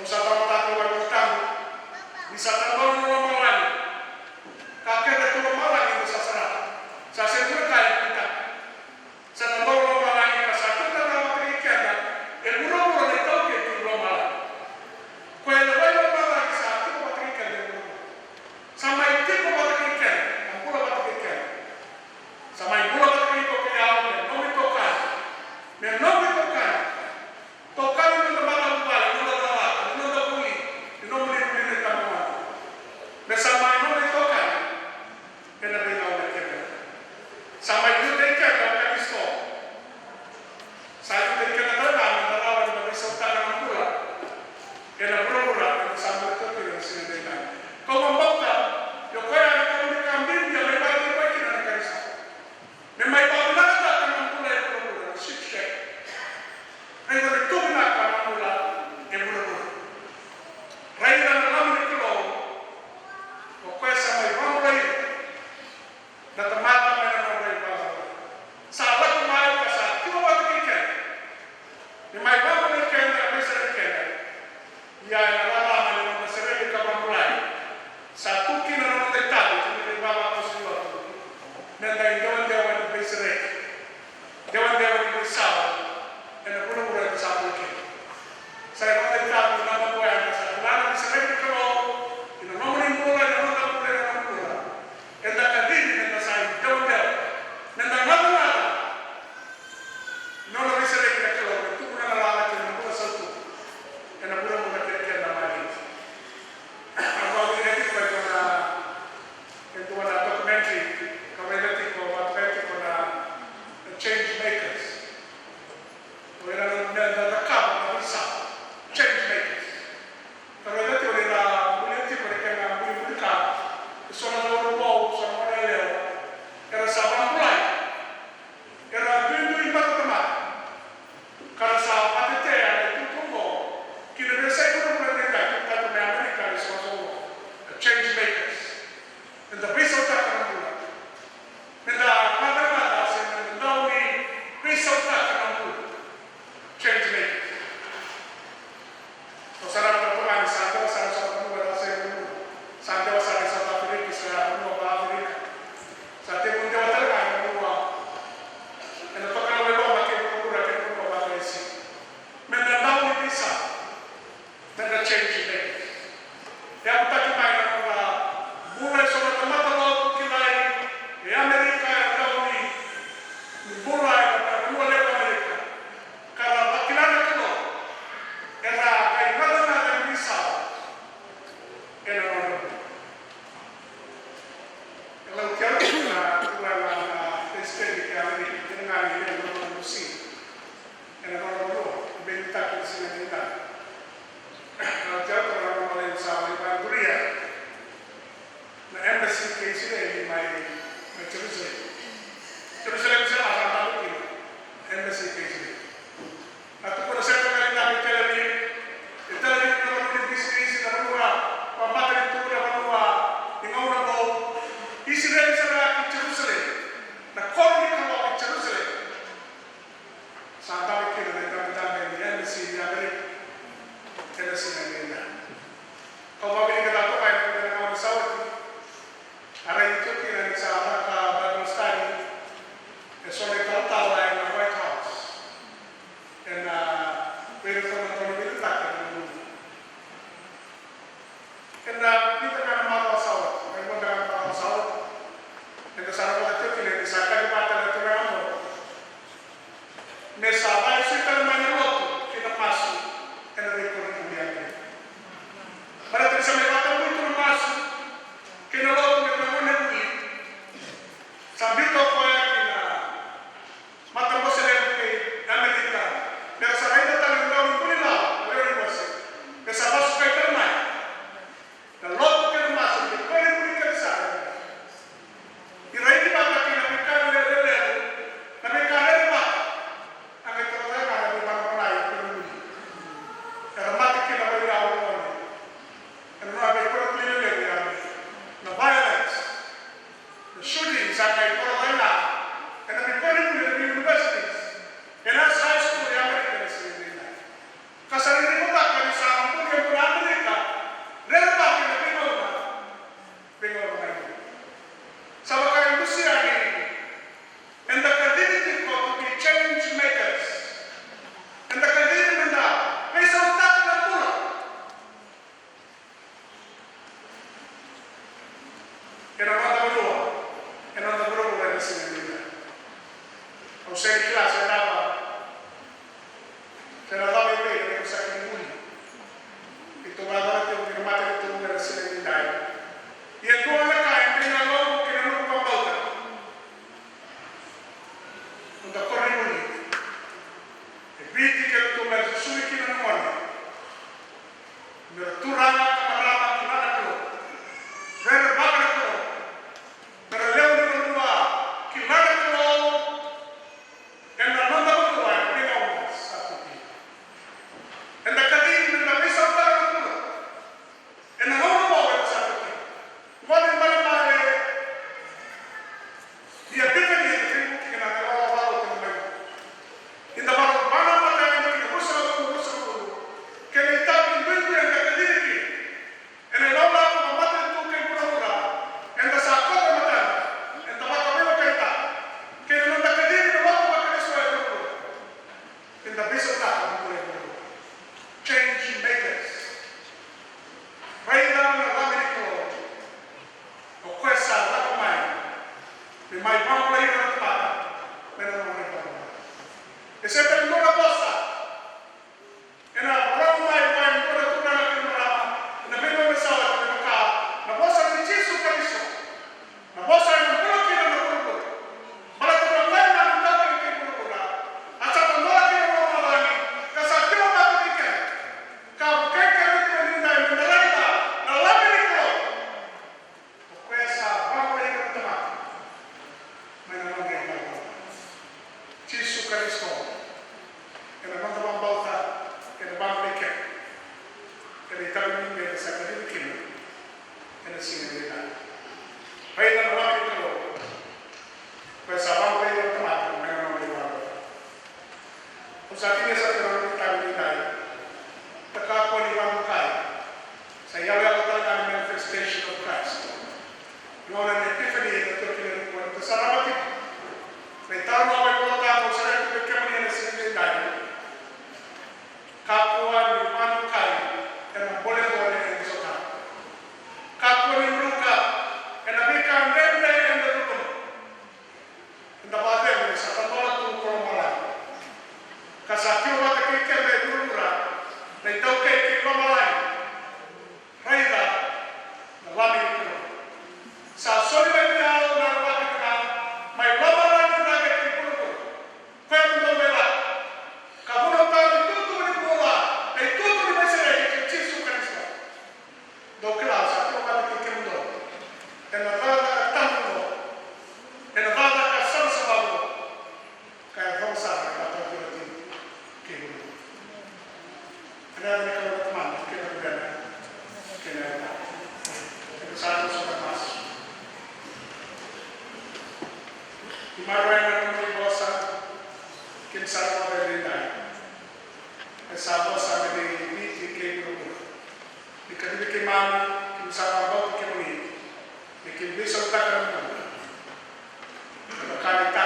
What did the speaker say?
sa tamatatu wa tamu bisa tanggol no malani kakek itu malani itu sasara sa sentur kaya kita sa tanggol no malani ka sa kita na wakikenda e muro de toke tu no malani ko e no malani sa tu wakikenda sama itu ko wakikenda ampula wakikenda sama ibu wakikenda ko ya no me toca me no me toca tocar no mala mala no la la no la puli no me le tamoa me sama no me toca que na reina o que sama itu de que no que isto sai de que na dana na dana wa de so ta na pula que na pula que sama to que se de na como mbota yo kwera ni ko ni kambini ya me ba ni kwa kina na kanisa me mai ba na ta na pula e pula shik Reina de tudo na camula e muro. Reina na lamni kilo. O questa mai vamos aí. Na tomata mai na vai para. Sala que mai passa. Tu vai ter que. E mai vamos ter que na mesa de que. E aí na lá mai na serve que camula. Sa tu que não detalhe que me levava para o senhor. Não dá então onde eu vou pensar. De onde eu vou pensar. En el pueblo de San Luis. Se le va a dejar una nueva cosa. La que se ve que y no vamos a ninguna y no vamos a poner a ninguna. En la cadena, en la salida, de un dedo. En la nada. No lo dice de que lo que tú una nada que no puede ser tú. En el pueblo de que la mayoría. Algo de ético en tu documentary, como ético, con la change makers. Erano nella capa di sa change makers però vedete voleva perché era muy pubblicato sono loro wow sono loro era sabana mulai era più impatto ma cara sa patete era tutto un po' che deve essere quello che è tanto in America sono change makers e da questo attaccano pure nella madre se non mi questo attaccano pure change makers. So sarà per domani Santo sarà solo due da sempre. Santo sarà solo da Africa, sarà uno da Africa. Sate con te a trarre uno. E non toccano le roba che procura che non va a essere. Ma non andavo di sa. Per change makers. E a buttare mai una bulla sono tomata l'auto che vai e America e da lì. Bulla e bulla America. Kalau laki-laki itu era kayak mana yang bisa, era orang. Kalau kita tuan SPG kita ini dengan ini orang musik, era orang benta kita sini kan. Kalau kita orang Malaysia, orang Korea, na embassy case ini mai Jerusalem. Jerusalem sana akan tahu ini embassy case ini. Atau pada satu kali nabi Tel Aviv nama bisnis nama dua, pemakai itu nama dua, dengan orang bau Israel sana ke Jerusalem, nak koloni kalau ke Jerusalem, sampai kita dengan kita dengan di Amerika, kita sini dengan. Kalau bagi kita apa yang kita dengan orang Saudi, hari itu kita di sana ke Bible study, lo sa kinguli. Ito nga dapat yung pinamata ito nga sila yung dahil. Yan ko ang nakain, pinalaw mo kinanong pambauta. Kung ako rin ulit, ibiti ka ito nga susuri kinanungan. Pero turang at kamarama kinanak ko. Pero bakit ko? Pero lew ni Manua, kinanak ko. Yan na nanda ko ko ay pinaw sa tuti. And the kadin na bisa para ko. And na mo mo sa tuti. Wala man mare. Dia kita ni itu kinanak ko bago tingnan. In the bago bana mata ni ko sa kaya itabi bilbi ang nakadiri. And I love that kung mata ito kay Pura-Pura. And the sakot ang mata. And the baka may magkaita. Kaya nung nakadiri na wako makaniswa ang Pura-Pura. In the base of that ang Pura-Pura. Change makers. Right now na kami ko. O kwesa na kumain. May may pamplay na napata. May naman may pamplay. Except ang mga bosa. And orang mai mai pada tu nak kena marah. Na memang masalah kita maka. Na bosa ni Yesus Kristo. Na bosa ni pula kita na pula. Malah kita lain na kita kita pula. Asa pemula kita mau lagi. Kasih kita nak kita. Kau kekal kita ni dah menderita. Na lagi ni kau. Kuasa bangsa kita teman. Mana lagi kita. Yesus Kristo. Kena bangsa bangsa. Kena bangsa kena itabi ni sa kadiri kina kena sinilita. Baik na naman ito. Kaya sa bangsa ito tamat mayroon ng iwago. Kung sa atin sa karoon ng itabi ni tayo, takako ni Bangsa kaya sa Yahweh ako talaga ang manifestation of Christ. Yung na epiphany ito kinakuha ito sa rabat ito. May tao na may mga tao sa ito kaya na sinilita. Kapwa ni Manukai yang boleh-boleh yang suka. Kapwa ni Luka yang nabikan dende yang berukun. Tidak boleh ni sa tambola tu koromala. Kasatyo wa takikir na durura na itaw kay kilomalay. Raida na wami ito. Sa soliman niya na waki ka may lamalay na nagay kipulukun. Kaya mo daw wala. Kabunang tayo ituto ni Bola, ay ituto ni Mesere kay Yesu Kristo. Do class at yung ating kikimdo. E nabada ka tango. E nabada ka sarsabago. Kaya bangsa ka kapatid kikimdo. Ano ang nakalatman? Kinagana. Kinagana. Nagsasabi sa kapas. Imaray na ng mga bosa. Kinsara mo rin na. Sabo sa mga hindi kay grupo. Di kadili kay mami, kinsara mo kay mami. Di kimbisa utak ng mga. Kalita